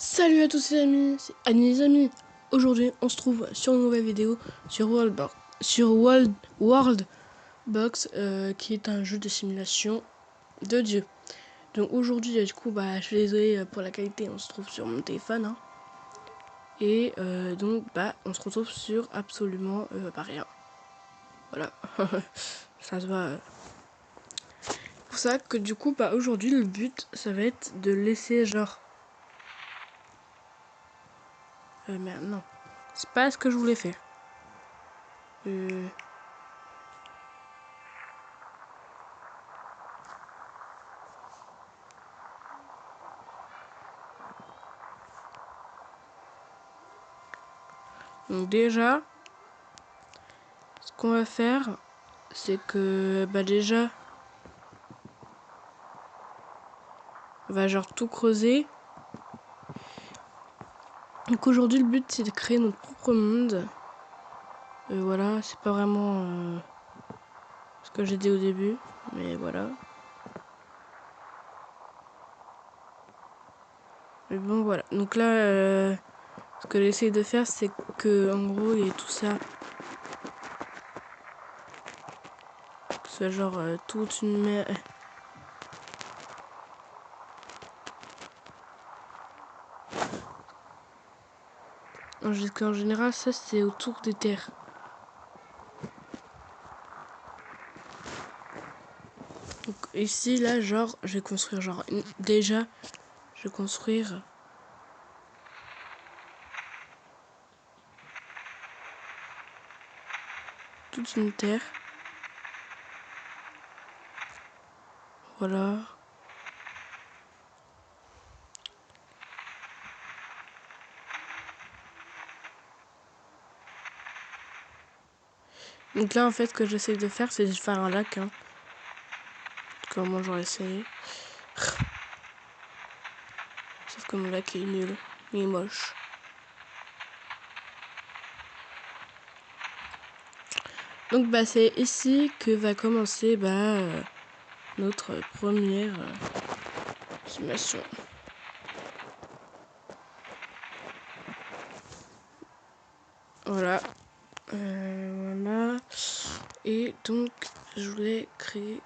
Salut à tous les amis, c'est Annie les amis. Aujourd'hui, on se trouve sur une nouvelle vidéo sur World Box, qui est un jeu de simulation de Dieu. Donc aujourd'hui, du coup, je suis désolé pour la qualité, on se trouve sur mon téléphone. Hein. Et donc, on se retrouve sur absolument rien. Voilà, ça se voit. Pour ça que du coup, aujourd'hui, le but, ça va être de laisser genre... merde, non. C'est pas ce que je voulais faire. Donc déjà, ce qu'on va faire, c'est que déjà, on va genre tout creuser. Donc aujourd'hui, le but c'est de créer notre propre monde. Voilà, c'est pas vraiment ce que j'ai dit au début, mais voilà. Mais bon, voilà. Donc là, ce que j'essaie de faire, c'est que en gros, il y a tout ça. Que ce soit genre toute une mer. En général, ça c'est autour des terres. Donc ici, là, genre, je vais construire genre déjà, je vais construire toute une terre. Voilà. Donc là, en fait, ce que j'essaie de faire, c'est de faire un lac. Hein. Comment j'aurais essayé. Sauf que mon lac est nul. Il est moche. Donc c'est ici que va commencer notre première simulation. Voilà. Voilà. Et donc, je voulais créer...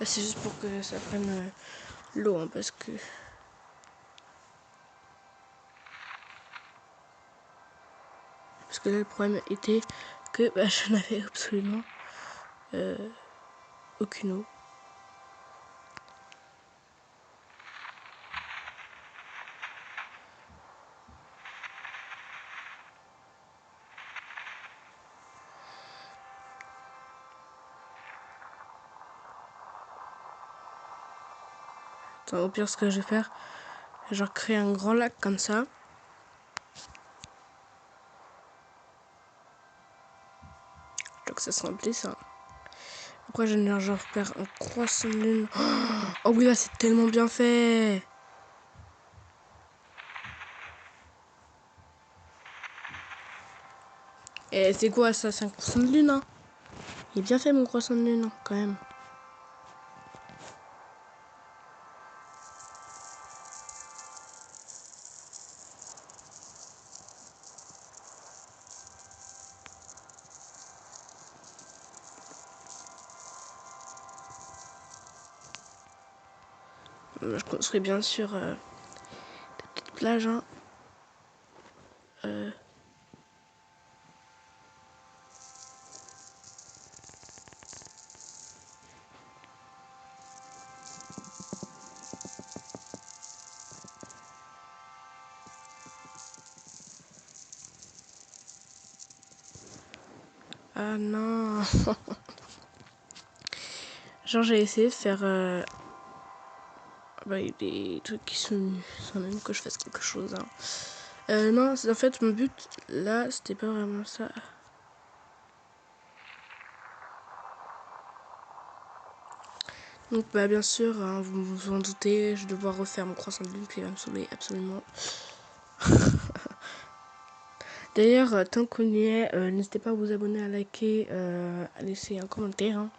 c'est juste pour que ça prenne l'eau, hein, parce que... Parce que là, le problème était que je n'avais absolument aucune eau. Attends, au pire, ce que je vais faire, genre créer un grand lac comme ça. Donc ça se remplit ça. Après, je vais genre faire un croissant de lune. Oh oui, là, c'est tellement bien fait. Et c'est quoi ça? 5% de lune, hein? Il est bien fait mon croissant de lune, hein, quand même. Je construis bien sûr des petites plages, hein. Ah non. Genre j'ai essayé de faire des trucs qui sont sans même que je fasse quelque chose. Hein. Non, en fait mon but là c'était pas vraiment ça. Donc bien sûr, hein, vous vous en doutez, je vais devoir refaire mon croissant de lune puis il va me saouler absolument. D'ailleurs, tant qu'on y est, n'hésitez pas à vous abonner, à liker, à laisser un commentaire. Hein.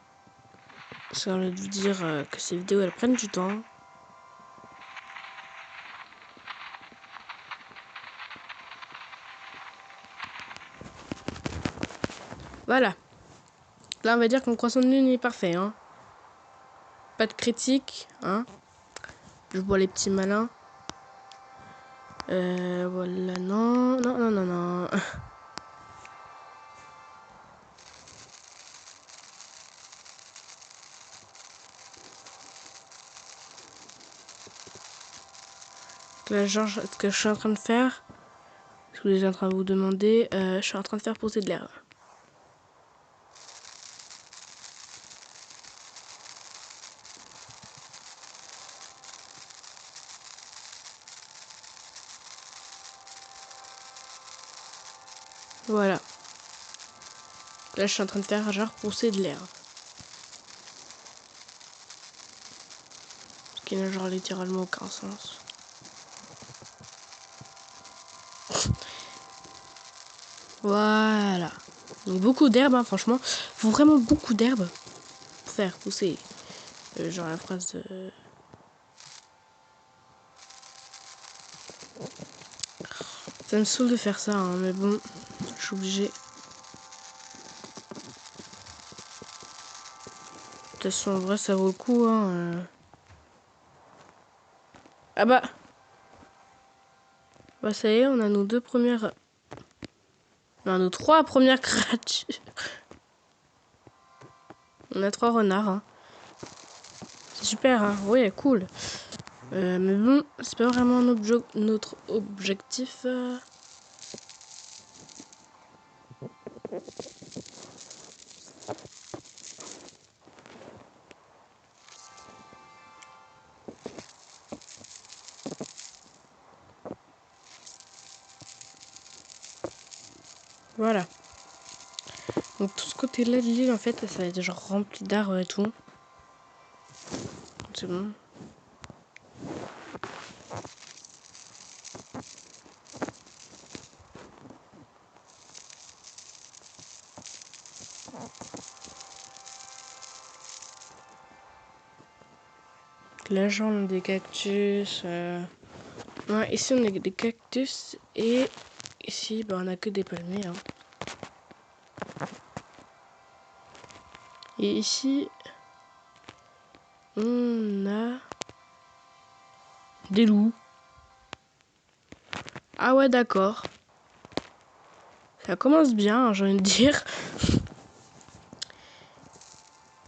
Ça veut dire que ces vidéos elles prennent du temps. Voilà. Là on va dire que mon croissant de lune est parfait. Hein. Pas de critique. Hein. Je vois les petits malins. Voilà, non. Non, non, non, non. Là, genre, ce que je suis en train de faire, ce que vous êtes en train de vous demander, je suis en train de faire pousser de l'herbe. Voilà. Là, je suis en train de faire genre pousser de l'herbe. Ce qui n'a genre littéralement aucun sens. Voilà. Donc beaucoup d'herbe, hein, franchement. Faut vraiment beaucoup d'herbe pour faire pousser. Genre la phrase de... Ça me saoule de faire ça, hein, mais bon, je suis obligée. De toute façon, en vrai, ça vaut le coup, hein. Ah bah... Bah ça y est, on a nos 2 premières... On a nos 3 premières créatures. On a 3 renards, hein. C'est super, hein. Ouais, cool. Mais bon, c'est pas vraiment notre objectif. Voilà. Donc tout ce côté-là de l'île, en fait, ça va être genre rempli d'arbres et tout. C'est bon. Là, genre, on a des cactus. Ouais, ici, on a des cactus. Et ici, bah, on a que des palmiers. Hein. Et ici, on a des loups. Ah ouais, d'accord. Ça commence bien, j'ai envie de dire.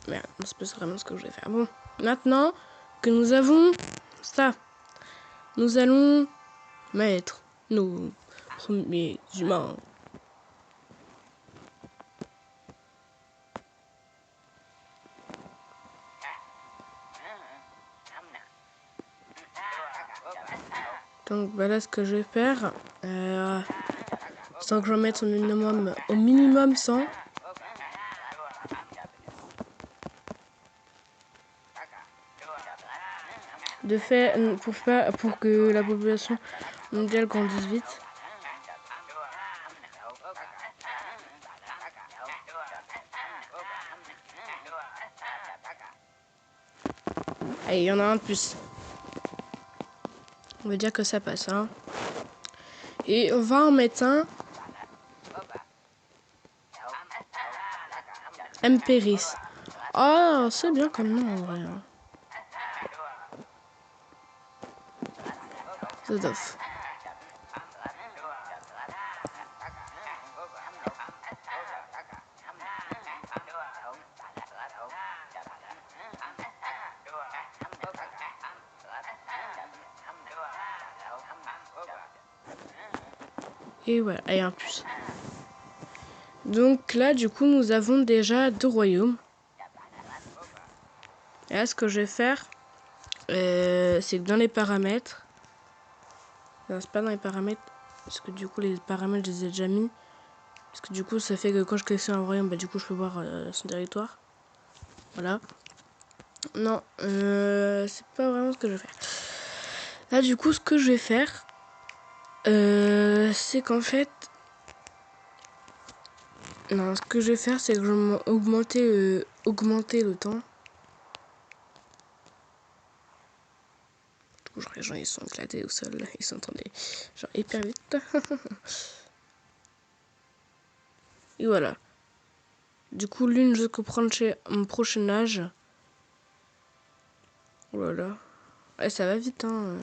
Merde, c'est pas vraiment ce que je vais faire. Bon, maintenant que nous avons ça, nous allons mettre nos premiers humains. Donc voilà ce que je vais faire. Sans que je mette au minimum 100. De fait, pour que la population mondiale grandisse vite. Allez, il y en a un de plus. On va dire que ça passe. Hein. Et on va en mettre un. Empéris. Oh, c'est bien comme nom en vrai. Hein. Zodov. Et voilà, et un plus. Donc là, du coup, nous avons déjà 2 royaumes. Et là, ce que je vais faire, c'est que dans les paramètres... Non, c'est pas dans les paramètres, parce que du coup, les paramètres, je les ai déjà mis. Parce que du coup, ça fait que quand je sélectionne un royaume, bah du coup, je peux voir son territoire. Voilà. Non, c'est pas vraiment ce que je vais faire. Là, du coup, ce que je vais faire, c'est qu'en fait... Non, ce que je vais faire, c'est que je vais augmenter le temps. coup, genre, les gens, ils sont éclatés au sol. Ils s'entendaient, genre, hyper vite. Et voilà. Du coup, l'une jusqu'au prochain âge. Voilà. Ouais, ça va vite, hein.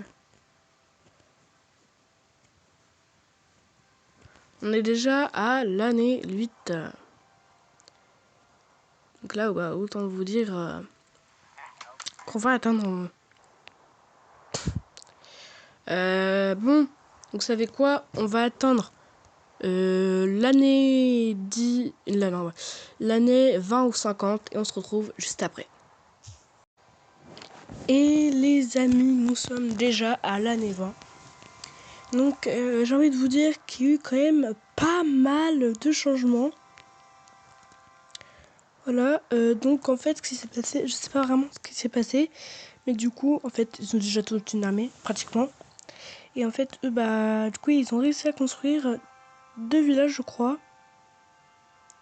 On est déjà à l'année 8. Donc là, bah, autant vous dire qu'on va atteindre... bon, donc vous savez quoi? On va atteindre l'année 10... l'année 20 ou 50 et on se retrouve juste après. Et les amis, nous sommes déjà à l'année 20. Donc j'ai envie de vous dire qu'il y a eu quand même pas mal de changements. Voilà, donc en fait ce qui s'est passé, je sais pas vraiment ce qui s'est passé, mais du coup en fait ils ont déjà toute une armée pratiquement. Et en fait eux bah du coup ils ont réussi à construire 2 villages je crois.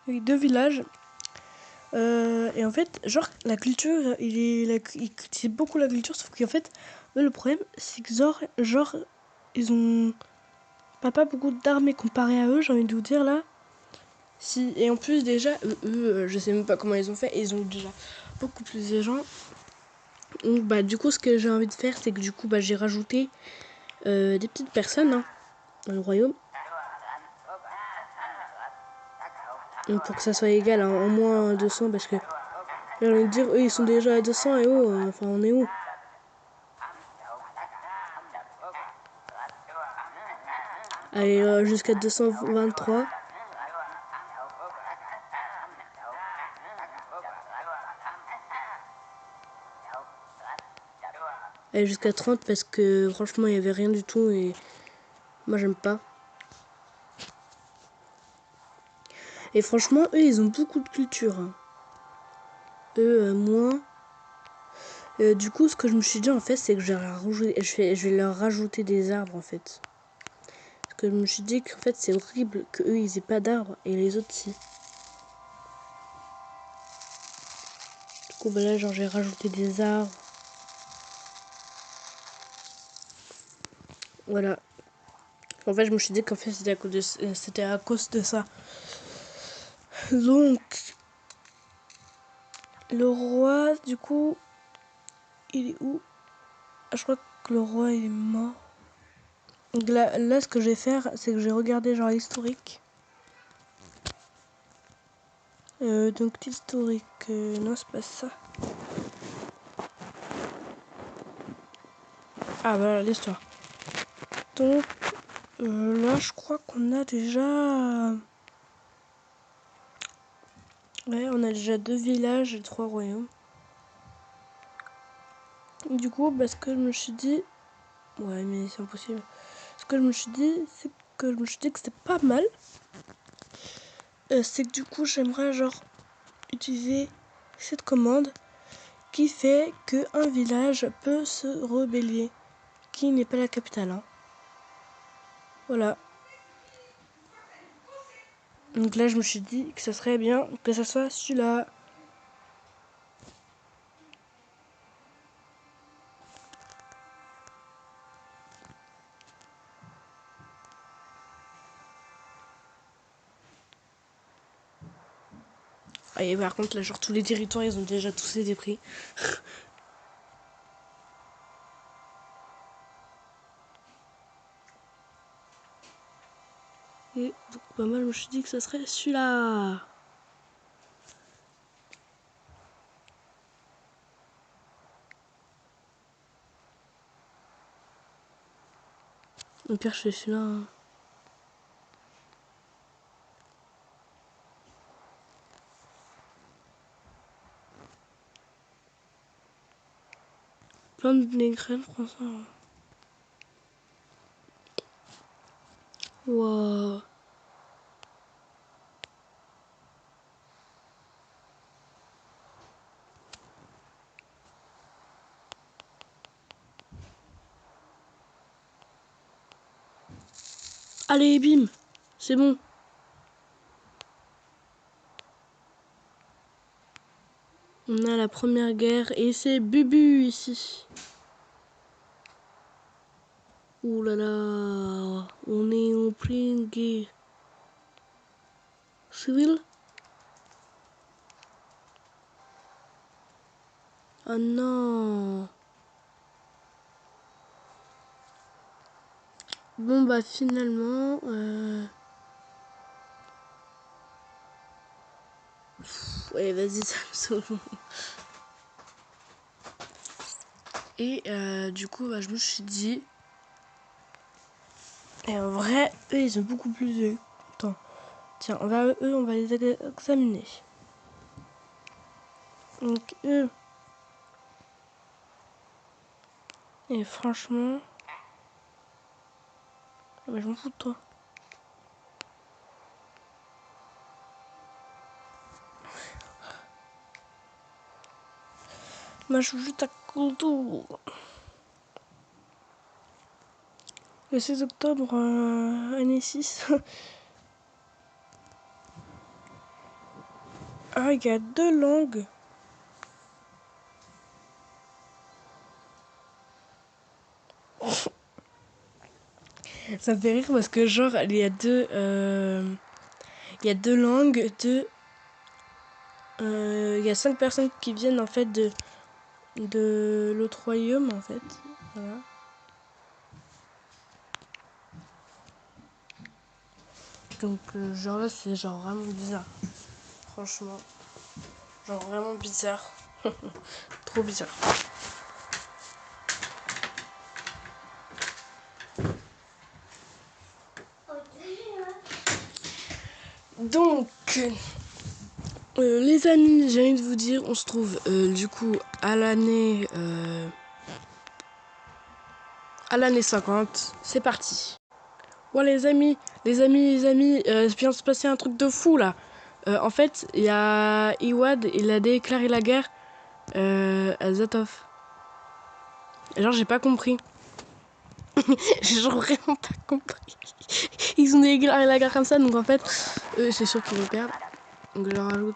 Oui, 2 villages. Et en fait genre la culture, ils cultivent beaucoup la culture, sauf qu'en fait eux, le problème c'est que genre ils ont pas beaucoup d'armées comparé à eux, j'ai envie de vous dire là. Si, et en plus déjà, je sais même pas comment ils ont fait, ils ont déjà beaucoup plus de gens. Donc bah du coup ce que j'ai envie de faire c'est que du coup bah j'ai rajouté des petites personnes hein, dans le royaume. Donc, pour que ça soit égal à au moins 200 parce que j'ai envie de dire eux ils sont déjà à 200 et oh, enfin on est où? Allez jusqu'à 223. Allez jusqu'à 30 parce que franchement il y avait rien du tout et moi j'aime pas. Et franchement eux ils ont beaucoup de culture. Hein. Eux moins. Du coup, ce que je me suis dit en fait, c'est que je vais leur rajouter des arbres en fait. Parce que je me suis dit qu'en fait, c'est horrible qu'eux ils aient pas d'arbres et les autres si. Du coup, bah là, genre, j'ai rajouté des arbres. Voilà. En fait, je me suis dit qu'en fait, c'était à cause de ça. Donc, le roi, du coup, il est où? Je crois que le roi il est mort. Donc là, ce que je vais faire, c'est que je vais regarder genre l'historique. Donc l'historique, non c'est pas ça. Ah voilà l'histoire. Donc là je crois qu'on a déjà... Ouais on a déjà 2 villages et 3 royaumes. Du coup bah, ce que je me suis dit... Ouais mais c'est impossible. Ce que je me suis dit, c'est que je me suis dit que c'était pas mal. C'est que du coup j'aimerais genre utiliser cette commande qui fait qu'un village peut se rebeller, qui n'est pas la capitale. Hein. Voilà. Donc là je me suis dit que ça serait bien que ça soit celui-là. Ah, et par contre là genre tous les territoires ils ont déjà tous été pris. Et donc pas mal je me suis dit que ça serait celui-là. Au pire je fais celui-là. Hein. Plante les graines François. Waouh. Allez bim. C'est bon. On a la première guerre et c'est Bubu ici. Ouh là là, on est en pleine guerre civile. Ah non. Bon bah finalement, ouais vas-y ça me saoule. Et du coup bah, je me suis dit, et en vrai eux ils ont beaucoup plus de... Attends, tiens on va les examiner. Donc eux, et franchement, bah, je m'en fous de toi. Moi je joue juste à Kodo. Le 16 octobre, année 6. Ah, il y a 2 langues. Ça me fait rire parce que genre il y a il y a 2 langues, il y a 5 personnes qui viennent en fait de l'autre royaume en fait. Voilà. Donc genre là c'est genre vraiment bizarre. Franchement. Genre vraiment bizarre. Trop bizarre. Donc les amis, j'ai envie de vous dire, on se trouve du coup à l'année 50. C'est parti. Ouais les amis, vient se passer un truc de fou là. En fait, il y a Iwad, il a déclaré la guerre à Zatov. Et genre, j'ai pas compris. J'ai genre vraiment pas compris. Ils ont déclaré la guerre comme ça, donc en fait, eux, c'est sûr qu'ils vont perdre. Donc je leur rajoute.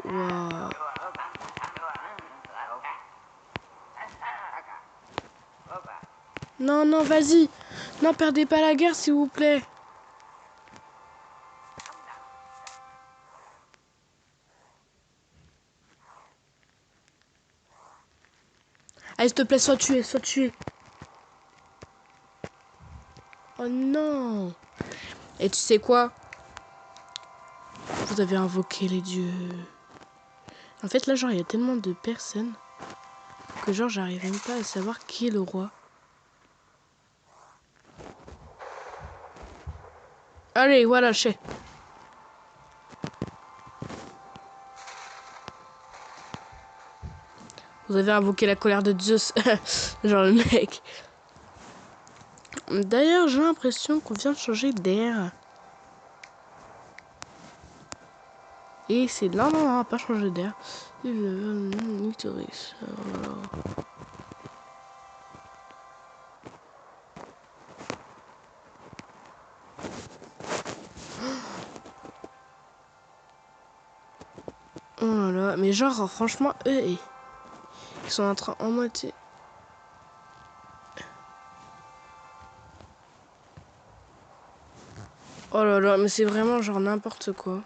Wow. Non, non, vas-y. Non, perdez pas la guerre, s'il vous plaît. Allez, s'il te plaît, sois tué, sois tué. Oh non. Et tu sais quoi? Vous avez invoqué les dieux. En fait, là, genre, il y a tellement de personnes que, genre, j'arrive même pas à savoir qui est le roi. Allez, voilà, je sais. Vous avez invoqué la colère de Zeus. Genre, le mec. D'ailleurs, j'ai l'impression qu'on vient de changer d'air. Et c'est... Non, non, non, on va pas changer d'air. Victoris. Oh là là, mais genre, franchement, eux, ils sont en train en moitié. Oh là là, mais c'est vraiment genre n'importe quoi.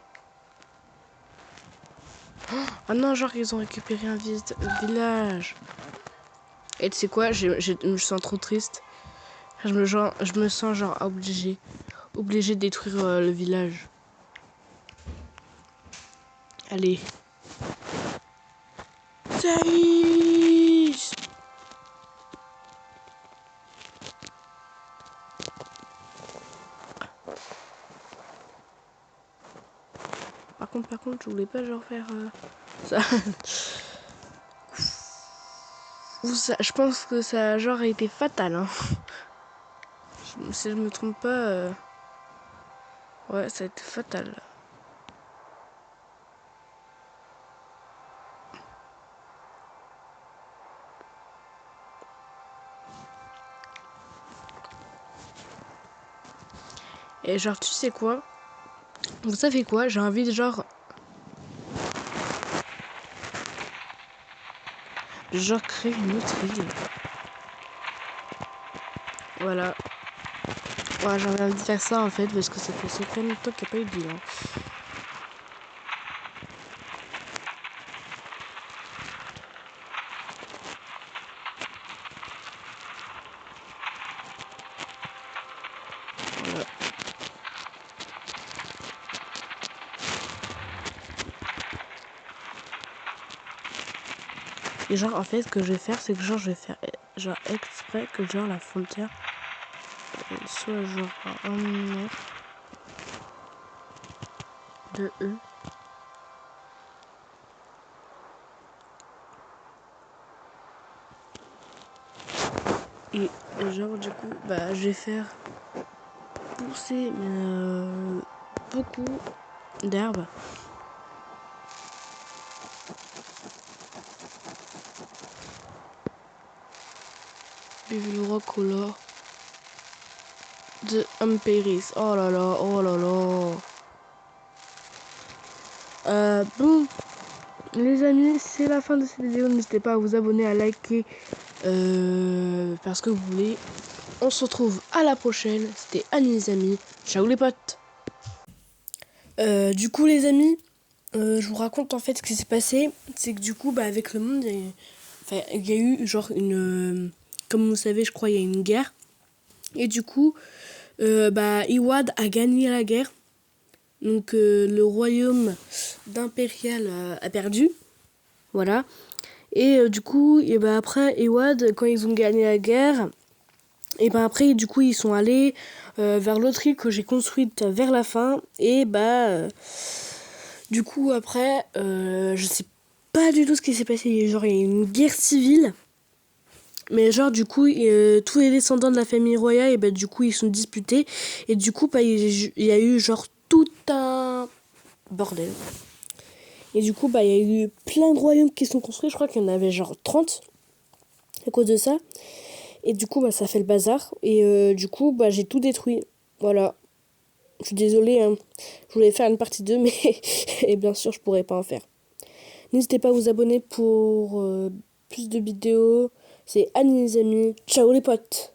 Ah non, genre, ils ont récupéré un village. Et tu sais quoi, je me sens trop triste. Je me sens genre obligé de détruire le village. Allez. Saïs. Par contre, je voulais pas genre faire ça. Ou ça. Je pense que ça a genre été fatal. Hein. Si je me trompe pas, ouais, ça a été fatal. Et genre, tu sais quoi? Vous savez quoi? J'ai envie de genre... genre créer une autre ville. Voilà. Ouais, j'avais envie de faire ça en fait parce que ça fait très longtemps qu'il n'y a pas eu de ville. Hein. Voilà. Et genre en fait ce que je vais faire c'est que genre je vais faire genre exprès que genre la frontière soit genre à 1 mètre de eux. Et genre du coup bah je vais faire pousser beaucoup d'herbes. Bivulora color de Amperis. Oh là là, oh là là. Bon, les amis, c'est la fin de cette vidéo. N'hésitez pas à vous abonner, à liker, parce que vous voulez. On se retrouve à la prochaine. C'était Annie les amis. Ciao les potes. Du coup les amis, je vous raconte en fait ce qui s'est passé. C'est que du coup, bah, avec le monde, il y a eu genre une... comme vous savez, je crois, il y a une guerre. Et du coup, bah, Iwad a gagné la guerre. Donc le royaume d'Impérial a perdu. Voilà. Et du coup, et bah, après, Iwad, quand ils ont gagné la guerre, et ben après, du coup, ils sont allés vers l'autre île que j'ai construite vers la fin. Et bah, du coup, après, je sais pas du tout ce qui s'est passé. Genre, il y a eu une guerre civile. Mais genre, du coup, tous les descendants de la famille royale, et bah, du coup, ils sont disputés. Et du coup, bah, il y a eu genre tout un bordel. Et du coup, bah, il y a eu plein de royaumes qui sont construits. Je crois qu'il y en avait genre 30 à cause de ça. Et du coup, bah, ça fait le bazar. Et du coup, bah, j'ai tout détruit. Voilà. Je suis désolée, hein. Je voulais faire une partie 2, mais et bien sûr, je pourrais pas en faire. N'hésitez pas à vous abonner pour plus de vidéos. C'est Annie les amis. Ciao les potes.